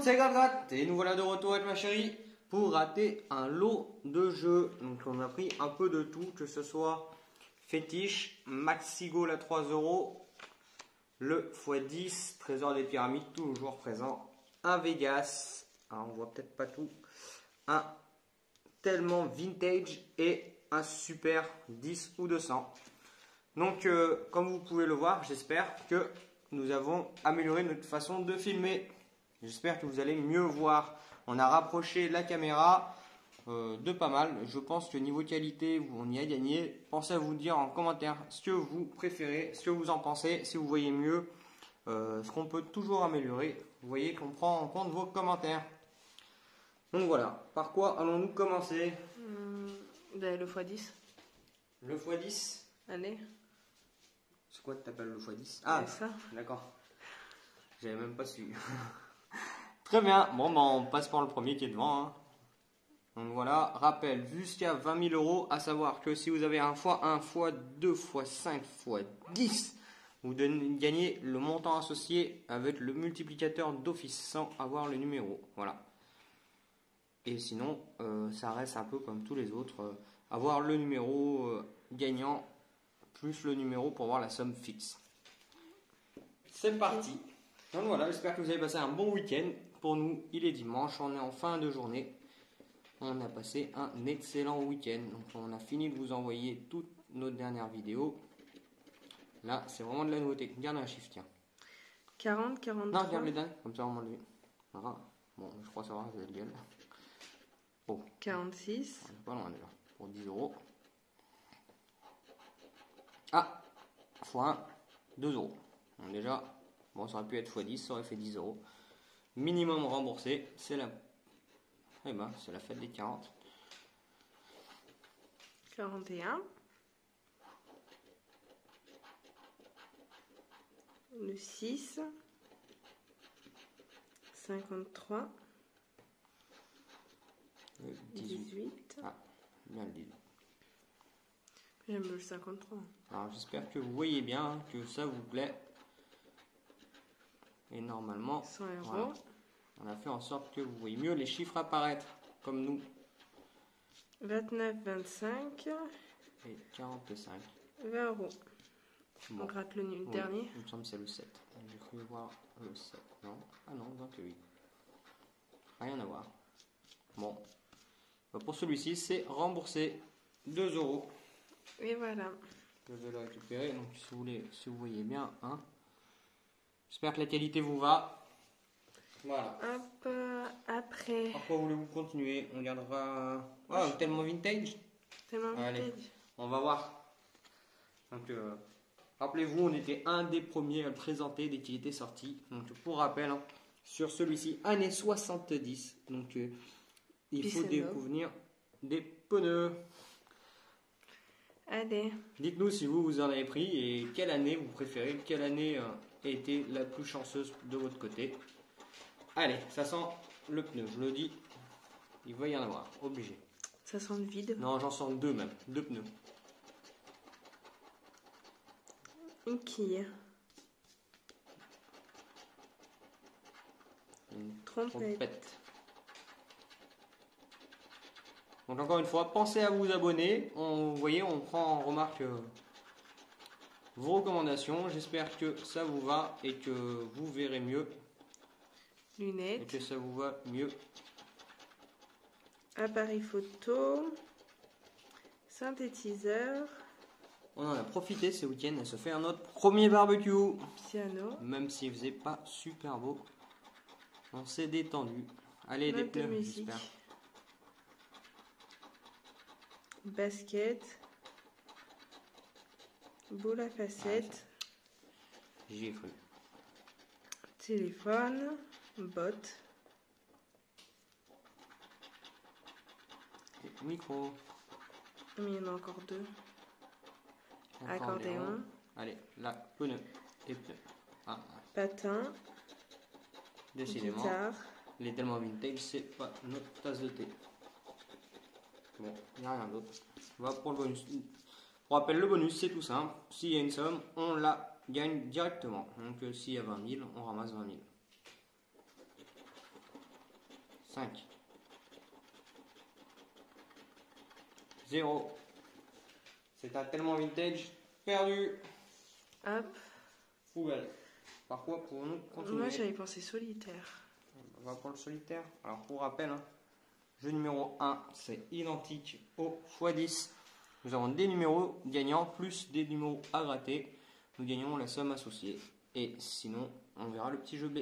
c'est Gratte et nous voilà de retour avec ma chérie pour rater un lot de jeux. Donc on a pris un peu de tout, que ce soit Fétiche, Maxigo à 3 €, le x10, Trésor des pyramides toujours présent, un Vegas, on voit peut-être pas tout, un Tellement Vintage et un Super 10 ou 200. Donc comme vous pouvez le voir, j'espère que nous avons amélioré notre façon de filmer. J'espère que vous allez mieux voir. On a rapproché la caméra de pas mal. Je pense que niveau qualité, on y a gagné. Pensez à vous dire en commentaire ce que vous préférez, ce que vous en pensez, si vous voyez mieux, ce qu'on peut toujours améliorer. Vous voyez qu'on prend en compte vos commentaires. Donc voilà, par quoi allons-nous commencer? Le x10. Le x10. Allez. C'est quoi que tu appelles le x10? Ah, ça. D'accord. J'avais même pas su. Très bien. Bon, ben, on passe par le premier qui est devant. Hein. Donc voilà, rappel, jusqu'à 20 000 €, à savoir que si vous avez un x1, x2, x5, x10, vous gagnez le montant associé avec le multiplicateur d'office sans avoir le numéro. Voilà. Et sinon, ça reste un peu comme tous les autres. Avoir le numéro gagnant plus le numéro pour voir la somme fixe. C'est parti. Donc voilà, j'espère que vous avez passé un bon week-end. Pour nous, il est dimanche, on est en fin de journée. On a passé un excellent week-end. Donc on a fini de vous envoyer toutes nos dernières vidéos. Là, c'est vraiment de la nouveauté. Regarde un chiffre, tiens. 40, 43. Non, regarde les dates, comme ça on va enlever. Voilà. Bon, je crois savoir, vous avez le gueule. Oh. 46. On est pas loin déjà. Pour 10 €. Ah, x1, 2 €. Donc déjà, bon, ça aurait pu être x10, ça aurait fait 10 €. Minimum remboursé, c'est la... Eh ben, c'est la fête des 40. 41. Le 6. 53. Le 18. Ah, bien le 18. J'aime le 53. Alors j'espère que vous voyez bien, que ça vous plaît. Et normalement, 100 €. Voilà, on a fait en sorte que vous voyez mieux les chiffres apparaître, comme nous. 29, 25. Et 45. 20 €. Bon. On gratte le Oui, dernier. il me semble que c'est le 7. J'ai cru voir le 7. Non. Ah non, 28. Rien à voir. Bon. Pour celui-ci, c'est remboursé 2 €. Et voilà. Je vais le récupérer. Donc si vous voulez, si vous voyez bien, hein. J'espère que la qualité vous va. Voilà. Hop, après. Pourquoi voulez-vous continuer? On gardera. Ah, Tellement Vintage. Tellement Allez, vintage. on va voir. Donc, rappelez-vous, on était un des premiers à le présenter dès qu'il était sorti. Donc, pour rappel, hein, sur celui-ci, année 70. Donc, il faut découvrir des pneus. Allez. Dites-nous si vous en avez pris et quelle année vous préférez, quelle année a été la plus chanceuse de votre côté. Allez, ça sent le pneu, je le dis, il va y en avoir, obligé. Ça sent le vide. Non, j'en sens deux même, deux pneus. Une quille. Une trompette. Donc encore une fois, pensez à vous abonner. Vous voyez, on prend en remarque vos recommandations. J'espère que ça vous va et que vous verrez mieux. Lunettes. Et que ça vous va mieux. Appareil photo. Synthétiseur. On en a profité ce week-end à se faire notre premier barbecue. Piano. Même s'il faisait pas super beau. On s'est détendu. Allez, des pneus, j'espère. Basket. Boule à facettes. J'y ai cru. Téléphone. Bottes. Micro. Mais il y en a encore deux. Accordéon. Allez, là, pneus. Et pneus. Ah. Patin. Décidément. Guitare. Les Tellement Vintage, c'est pas notre tasse de thé. Bon, il n'y a rien d'autre. On va pour le bonus. Pour rappel, le bonus, c'est tout simple. S'il y a une somme, on la gagne directement. Donc, s'il y a 20 000, on ramasse 20 000. 5. 0. C'est un tellement vintage. Perdu. Hop. Poubelle. Par quoi pouvons-nous continuer? Moi, j'avais pensé solitaire. On va pour le solitaire. Alors, pour rappel, hein, jeu numéro 1, c'est identique au x10. Nous avons des numéros gagnants plus des numéros à gratter. Nous gagnons la somme associée. Et sinon, on verra le petit jeu B.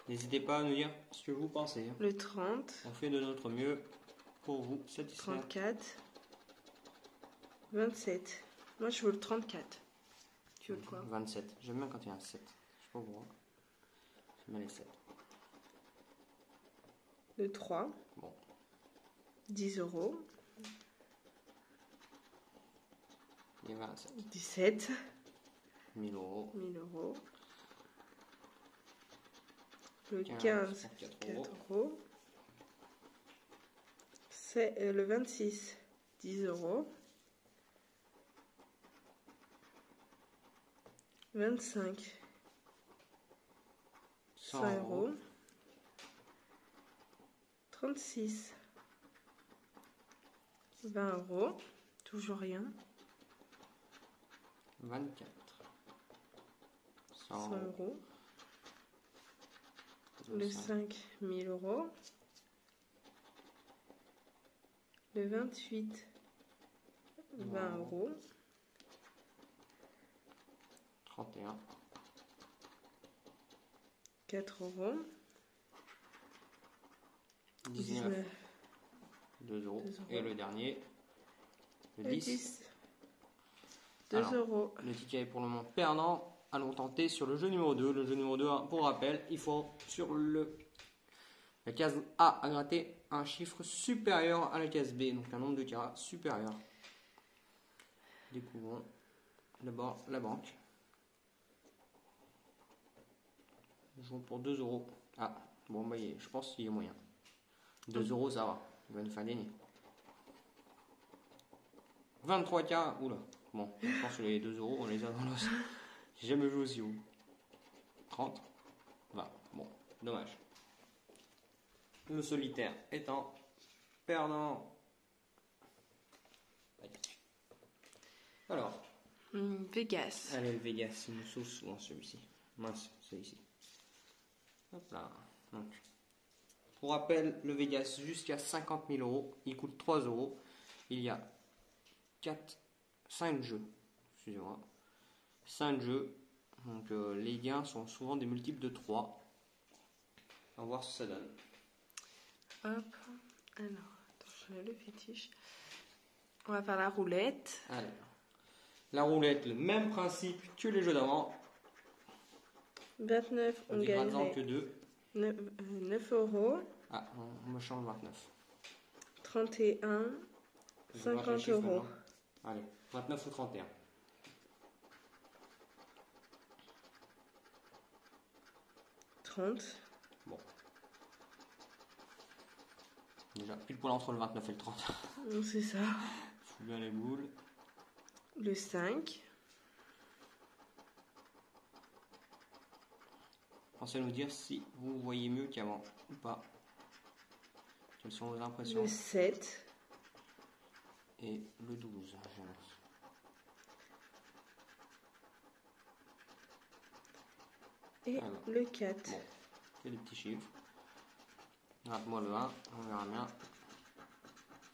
N'hésitez pas à nous dire ce que vous pensez. Le 30. On fait de notre mieux pour vous satisfaire. 34. 27. Moi, je veux le 34. Tu veux le quoi? 27. J'aime bien quand il y a un 7. Je sais pas pourquoi. J'aime bien les 7. Le 3. Bon. 10 euros. Il y a 27. 17. 1000 euros. 1000 euros. Le 15 15. pour 4 4 euros. euros. C'est le 26. 10 euros. 25. 100 euros. 36. 20 euros. Toujours rien. 24. 100 100 euros. euros. Le 5, 1000 euros. Le 28, 20 euros. 31. 4 euros. 19. 2 euros. 2 euros. Et le dernier, le Et 10. 10. 2 Alors, euros. Le ticket est pour le moment perdant. Allons tenter sur le jeu numéro 2. Le jeu numéro 2, pour rappel, il faut sur la case A à gratter un chiffre supérieur à la case B, donc un nombre de carats supérieur. Découvrons d'abord la banque. Nous jouons pour 2 euros. Ah, bon, bah, je pense qu'il y a moyen. 2 euros, ça va. Il va nous faire gagner. 23 carats. Oula. Bon, je pense que les 2 euros, on les a dans l'os. J'ai jamais joué aussi haut. 30. 20. Bon, dommage. Le solitaire étant perdant. Alors. Vegas. Allez, le Vegas, il nous sauce souvent celui-ci. Mince, celui-ci. Hop là. Donc, pour rappel, le Vegas jusqu'à 50 000 euros, il coûte 3 euros. Il y a 5 jeux. Excusez-moi. 5 jeux. Donc les gains sont souvent des multiples de 3. On va voir ce que ça donne. Hop. Alors, attends, je mets le fétiche. On va faire la roulette. Alors, la roulette, le même principe que les jeux d'avant. 29, on On gagnerait que 2. 9 euros. Ah, on me change 29. 31, Je vais voir les 50 chiffres euros. maintenant. Allez, 29 ou 31. 30. Bon. Déjà, pile poil entre le 29 et le 30. C'est ça. Fous bien les boules. Le 5. Pensez à nous dire si vous voyez mieux qu'avant ou pas. Quelles sont vos impressions? Le 7. Et le 12. J'annonce. Et Alors. le 4. Bon, c'est des petits chiffres. Gratte-moi le 1, on verra bien.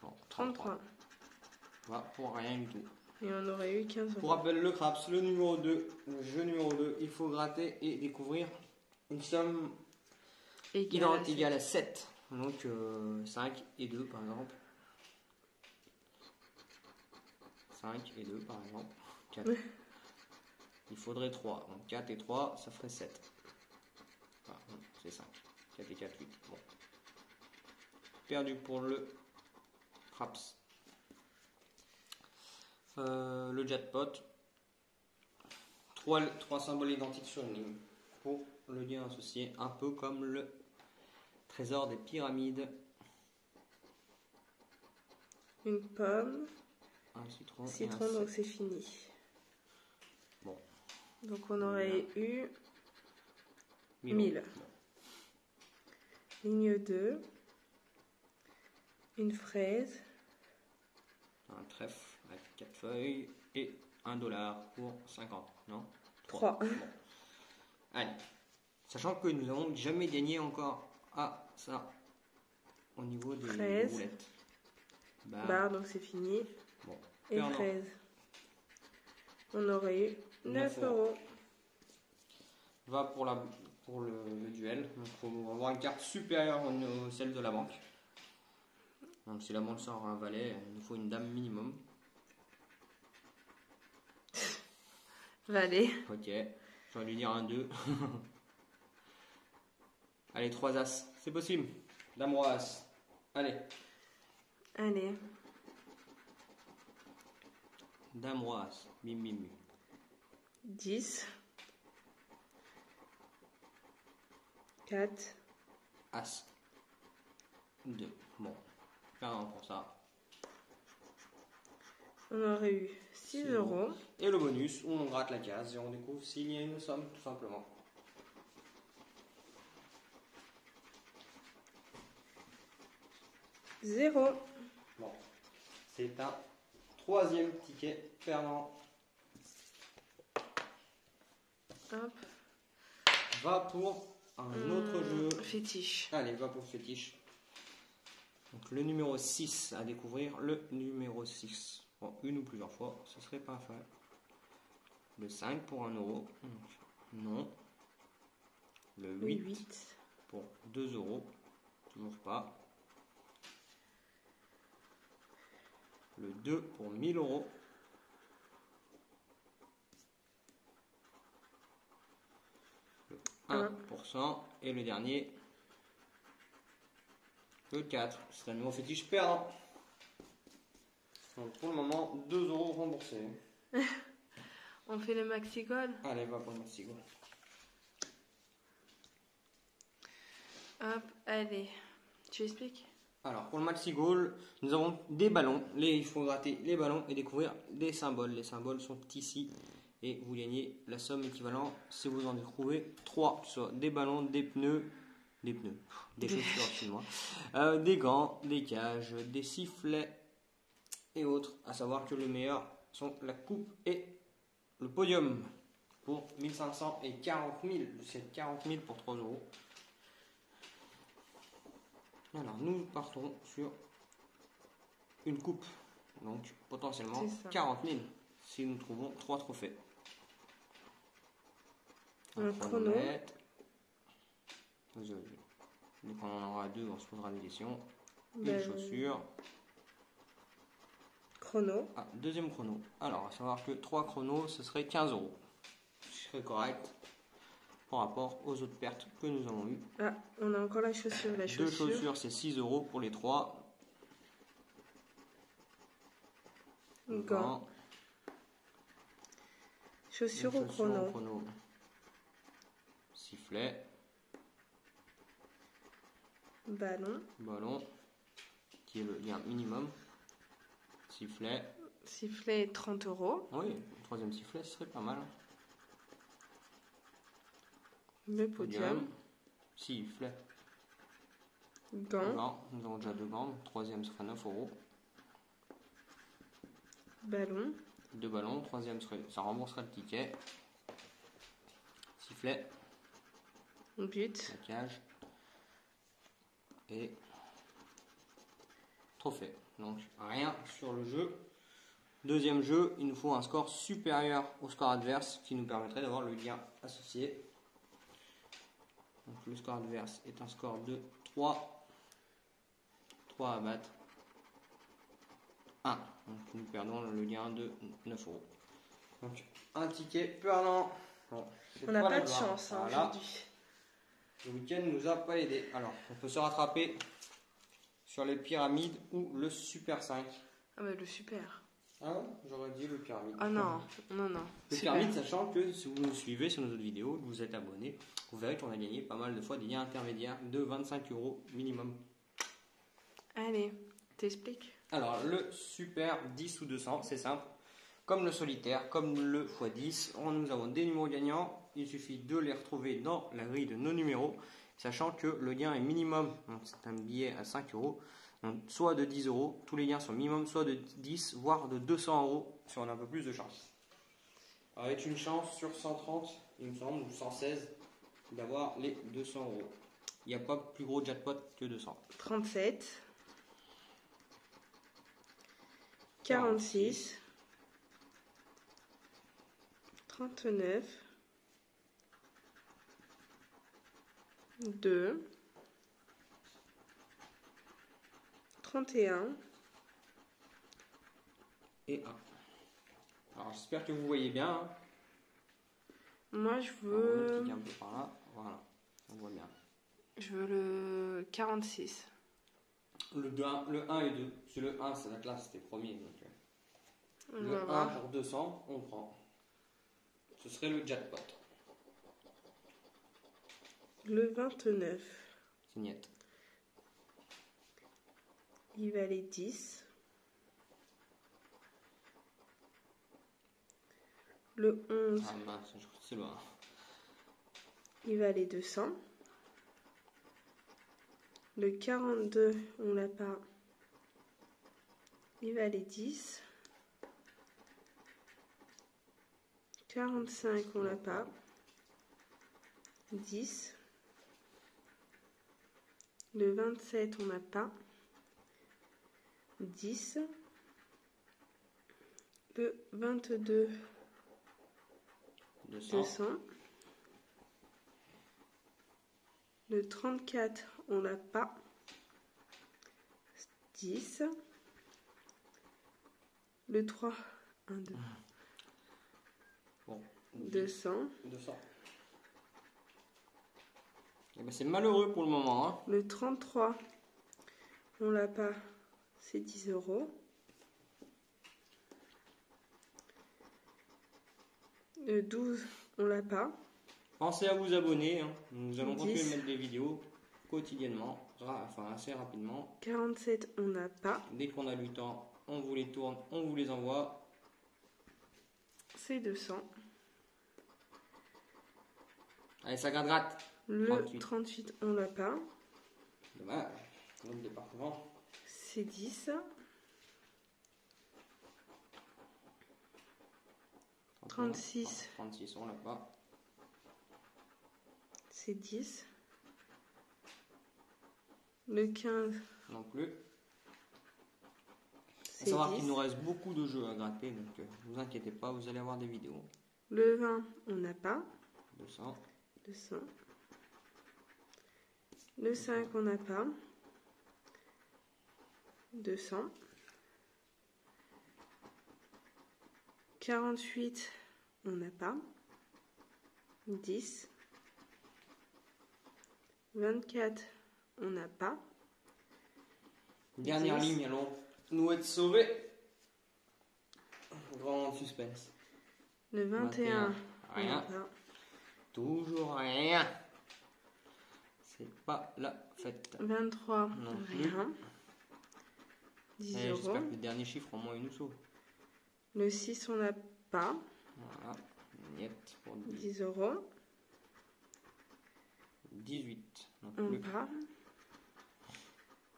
Bon, 33. 33. Va pour rien du tout. Et on aurait eu 15 Pour euros. rappel, le craps, le numéro 2, le jeu numéro 2, il faut gratter et découvrir une somme égale à 7. Donc 5 et 2 par exemple. 5 et 2 par exemple. 4. Il faudrait 3. Donc 4 et 3, ça ferait 7. Voilà, c'est 5. 4 et 4, 8. Bon. Perdu pour le craps. Le jackpot. 3 symboles identiques sur une ligne. Pour le lien associé, un peu comme le trésor des pyramides. Une pomme. Un citron. Citron, et un donc 7. c'est fini. Bon. Donc on aurait eu 1000. 1000. Ligne 2. Une fraise. Un trèfle avec 4 feuilles et $1 pour 50. Non 3. Bon. Allez. Sachant que nous n'avons jamais gagné encore ça au niveau des Fraise. roulettes. Barre, donc c'est fini. Bon. Et fraise. On aurait eu 9 euros. Va pour le duel. Donc, il faut avoir une carte supérieure à celle de la banque. Donc si la banque sort un valet, il nous faut une dame minimum. Valet. Ok, je vais lui dire un 2. Allez, 3 as, c'est possible. Dame roi as. Allez. Allez. Dame roi as. Bim bim bim. 10. 4. As. 2. Bon. Perdant pour ça. On aurait eu 6 euros. Et le bonus, où on gratte la case et on découvre s'il y a une somme, tout simplement. Zéro. Bon. C'est un 3e ticket perdant. Hop. Va pour un autre jeu. Fétiche. Allez, va pour fétiche. Donc le numéro 6 à découvrir. Le numéro 6. Bon, une ou plusieurs fois, ce serait pas mal. Le 5 pour 1 euro. Non. Le 8, pour 2 euros. Toujours pas. Le 2 pour 1000 euros. Le 1%. Et le dernier, le 4. C'est un numéro fétiche perdant. Donc pour le moment, 2 euros remboursés. On fait le maxi goal. Allez, va pour le maxi goal. Hop, allez. Tu expliques? Alors pour le maxi goal, nous avons des ballons. Il faut gratter les ballons et découvrir des symboles. Les symboles sont ici. Et vous gagnez la somme équivalente si vous en trouvez 3. Soit des ballons, des pneus, des chaussures, excusez-moi, des gants, des cages, des sifflets et autres. À savoir que le meilleur sont la coupe et le podium pour 1500 et 40 000. C'est 40 000 pour 3 euros. Alors nous partons sur une coupe. Donc potentiellement 40 000 si nous trouvons 3 trophées. Un chronomètre. Dès qu'on en aura 2, on se posera des questions. Une chaussure. Chrono. Ah, deuxième chrono. Alors, à savoir que 3 chronos, ce serait 15 euros. Ce serait correct par rapport aux autres pertes que nous avons eues. Ah, on a encore la chaussure. La chaussure. 2 chaussures, c'est 6 euros pour les 3. Gants. Chaussures au chrono. Sifflet. Ballon. Qui est le lien minimum. Sifflet. Sifflet 30 euros. Oui, le troisième sifflet, ce serait pas mal. Le podium. Sifflet. Gants. Nous avons déjà 2 gants. Le troisième serait 9 euros. Ballon. 2 ballons. Troisième serait, ça rembourserait le ticket. Sifflet. But. La cage. Et trophée. Donc rien sur le jeu. Deuxième jeu, il nous faut un score supérieur au score adverse qui nous permettrait d'avoir le lien associé. Donc le score adverse est un score de 3. 3 à battre. 1. Donc nous perdons le lien de 9 euros. Donc un ticket perdant. Bon, on n'a pas de chance aujourd'hui. Le week-end nous a pas aidé. Alors on peut se rattraper sur les pyramides ou le super 5. Ah bah le super. Ah ouais, j'aurais dit le pyramide. Ah non. Le pyramide, sachant que si vous nous suivez sur nos autres vidéos, vous êtes abonné, vous verrez qu'on a gagné pas mal de fois des liens intermédiaires de 25 euros minimum. Allez, t'expliques. Alors le super 10 ou 200, c'est simple. comme le solitaire, comme le x10. Nous avons des numéros gagnants. Il suffit de les retrouver dans la grille de nos numéros, sachant que le gain est minimum, donc c'est un billet à 5 euros, donc soit de 10 euros, tous les gains sont minimum, soit de 10, voire de 200 euros si on a un peu plus de chance. Avec une chance sur 130, il me semble, ou 116, d'avoir les 200 euros. Il n'y a pas plus gros jackpot que 200. 37. 46. 39. 2. 31. Et 1. Alors j'espère que vous voyez bien. Hein. Moi je On veux... clique un peu par là. Voilà, on voit bien. Je veux le 46. Le 1 et 2. C'est le 1, c'est la classe, c'était premier. Donc, On le va 1 voir. pour 200, on prend. Ce serait le jackpot. Le 29. C'est niet. Il valait 10. Le 11. Ah mince, je crois que c'est le 1. Il valait 200. Le 42, on l'a pas. Il valait 10. 45, on l'a pas. 10. Le 27, on n'a pas. 10. Le 22, 200. 200. Le 34, on l'a pas. 10. Le 3, 1, 2. Bon. 200. 200. Eh ben, c'est malheureux pour le moment. Hein. Le 33, on l'a pas. C'est 10 euros. Le 12, on l'a pas. Pensez à vous abonner. Hein. Nous allons 10. continuer de mettre des vidéos quotidiennement, enfin assez rapidement. 47, on n'a pas. Dès qu'on a du temps, on vous les tourne, on vous les envoie. C'est 200. Allez, ça gratte. Le 38. 38, on l'a pas. Dommage. Notre département. C'est 10. 36. 36, on l'a pas. C'est 10. Le 15, Non plus. c'est À savoir 10. qu'il nous reste beaucoup de jeux à gratter, donc ne vous inquiétez pas, vous allez avoir des vidéos. Le 20, on n'a pas. 200. 200. Le 5, on n'a pas. 200. 48, on n'a pas. 10. 24, on n'a pas. Dernière 10. ligne, allons nous être sauvés. Grand suspense. Le 21, on n'a Rien. pas. Toujours rien. C'est pas la fête. 23, Non plus. rien. 10 Eh, euros. j'espère que les derniers chiffres, au moins, ils nous sauvent. Le 6, on n'a pas. Voilà. Niet pour 10 euros. 18. Non On plus. pas.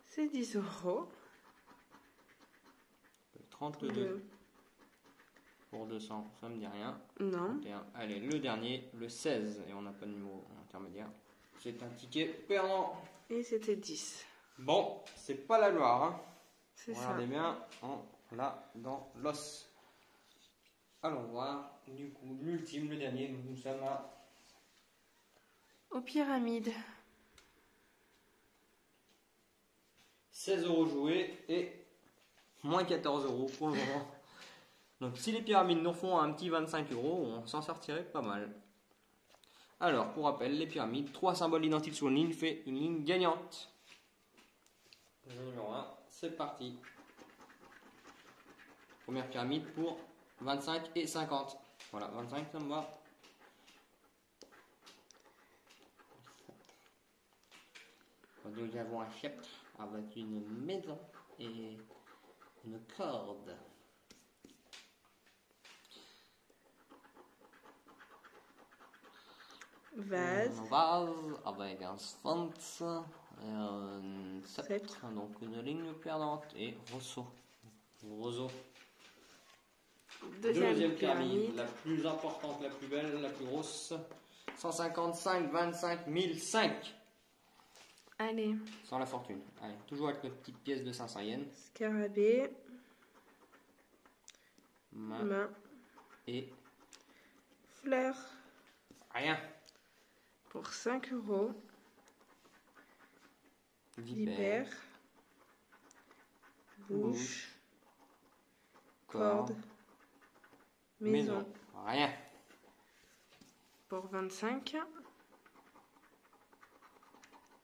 C'est 10 euros. 32 Le- pour 200, ça me dit rien. Non. 31. Allez, le dernier, le 16. Et on n'a pas de numéro intermédiaire. C'est un ticket perdant. Et c'était 10. Bon, c'est pas la gloire. Hein. C'est ça. Regardez bien, on l'a dans l'os. Allons voir, du coup, l'ultime, le dernier, nous sommes à Aux pyramides. 16 euros joués et moins 14 euros pour le moment. Donc si les pyramides nous font un petit 25 euros, on s'en sortirait pas mal. Alors, pour rappel, les pyramides, 3 symboles identiques sur une ligne fait une ligne gagnante. Le numéro 1, c'est parti. Première pyramide pour 25 et 50. Voilà, 25 ça me va. Nous avons un sceptre avec une maison et une corde. Vase. Un vase avec un sphinx, un sceptre, donc une ligne perdante et roseau. Deuxième pyramide, pyramide. la plus importante, la plus belle, la plus grosse. 155, 25, 1005. Allez. Sans la fortune. Allez, toujours avec notre petite pièce de 500 yens. Scarabée. Main. Et fleur. rien. Pour 5 euros. Vipère. Bouche. Corde. Maison. Rien. Pour 25.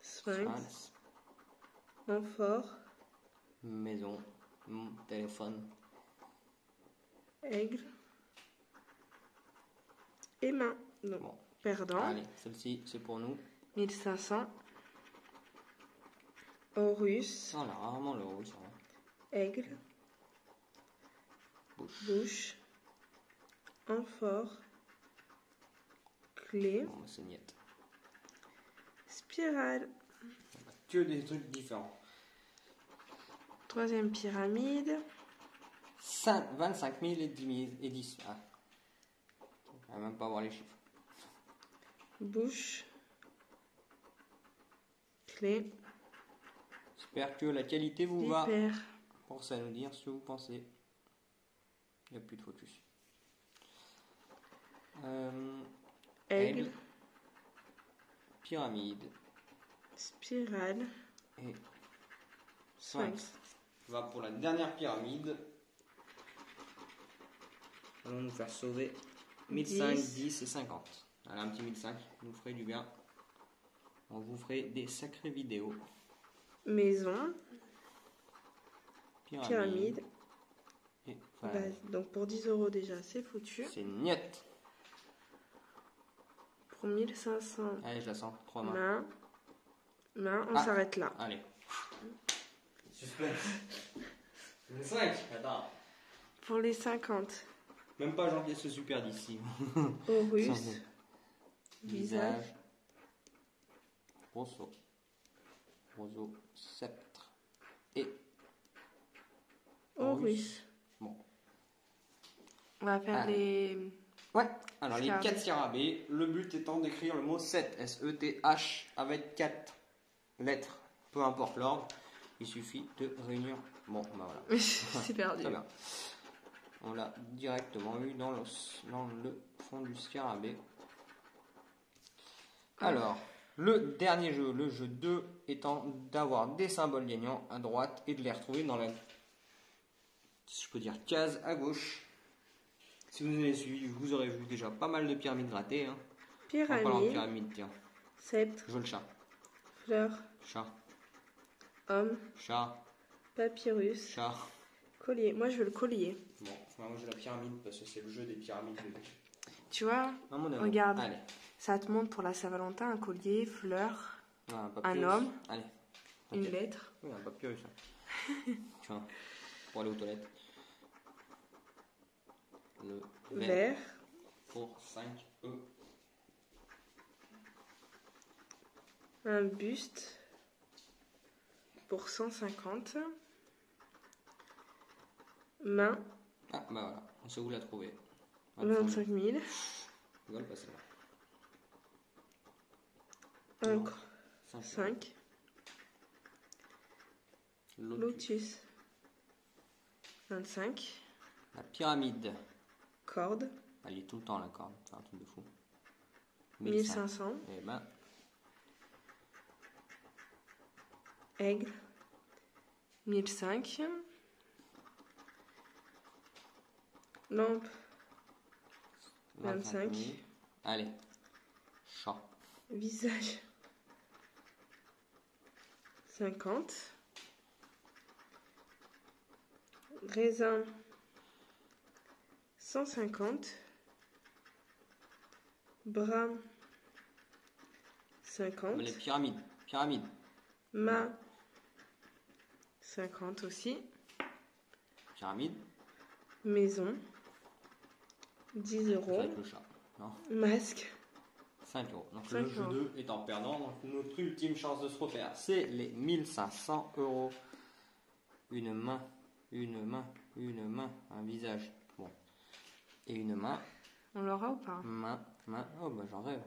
Sphinx. Amphore. Maison. Téléphone. Aigle. Et main. Donc, Bon. perdant. Allez, celle-ci, c'est pour nous. 1500. Horus. Voilà, rarement le rouge. Aigle. Bouche. Amphore. Clé. Bon, c'est niette. Spirale. Que des trucs différents. Troisième pyramide. 25 000 et 10 000 et 10. Ah. On va même pas voir les chiffres. Bouche. Clé. J'espère que la qualité vous va. Vipère. Pensez à nous dire ce que vous pensez. Il n'y a plus de focus. Aigle. Pyramide. Spirale. Et Sphinx. On va pour la dernière pyramide. Allons nous faire sauver 1005, 10 et 50. Allez, un petit 1005, vous nous ferez du bien. On vous ferait des sacrées vidéos. Maison. Pyramide. Et voilà. Vase. Donc pour 10 euros déjà, c'est foutu. C'est niet. Pour 1500. Allez, je la sens. 3 mains. Main, on s'arrête là. Allez. Suspense. 5. Attends. Pour les 50. Même pas Jean-Pierre se super d'ici. Horus. Visage. Roseau. Sceptre. Et Horus. Bon. On va faire les... Ouais. Alors les Scarabée. 4 scarabées. Le but étant d'écrire le mot 7. S-E-T-H avec 4 lettres. Peu importe l'ordre. Il suffit de réunir. Bon, bah voilà. C'est perdu. Très bien. On l'a directement eu dans le fond du scarabée. Alors, le dernier jeu, le jeu 2, étant d'avoir des symboles gagnants à droite et de les retrouver dans la, si je peux dire, case à gauche. Si vous avez suivi, vous aurez vu déjà pas mal de pyramides grattées. Hein. En parlant de pyramide, tiens. Sceptre. Je veux le chat. Fleur. Chat. Homme. Chat. Papyrus. Chat. Collier. Moi, je veux le collier. Bon, moi j'ai la pyramide parce que c'est le jeu des pyramides. Tu vois, À mon avis. regarde. Allez. Ça te montre pour la Saint-Valentin un collier, fleur, Un homme, Allez. une Ok. lettre. Oui, un papyrus. Tiens, pour aller aux toilettes. Le Vert. pour 5 E. Un buste pour 150. Main. Ah, bah voilà, on sait où la trouver. 25 000. On va le passer là. Encre. 5. 5. Lotus. 25. La pyramide. Corde. Elle est tout le temps la corde, c'est un truc de fou. 1500. Et ben, Aigle. 1005. Lampe. 25. 000. Allez, chat. Visage. 50. Raisin. 150. Bras. 50. Les pyramides. Pyramide. Main. 50 aussi. Pyramide. Maison. 10 euros. Avec le chat. Non. Masque. 5 euros. Donc 5 le jeu euros. 2 est en perdant. Donc notre ultime chance de se refaire, c'est les 1500 euros. Une main, un visage. Bon. Et une main. On l'aura ou pas? Main. Oh bah j'en rêve.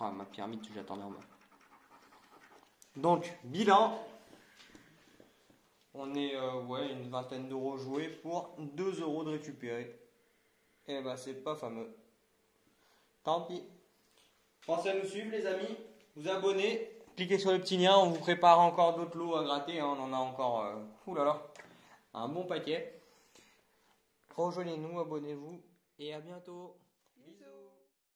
Oh, ma pyramide que j'attendais en bas. Donc, bilan. On est une vingtaine d'euros joués pour 2 euros de récupérer. Et bah c'est pas fameux. Tant pis. Pensez à nous suivre les amis, vous abonner, cliquez sur le petit lien, on vous prépare encore d'autres lots à gratter, hein, on en a encore un bon paquet. Rejoignez-nous, abonnez-vous et à bientôt. Bisous.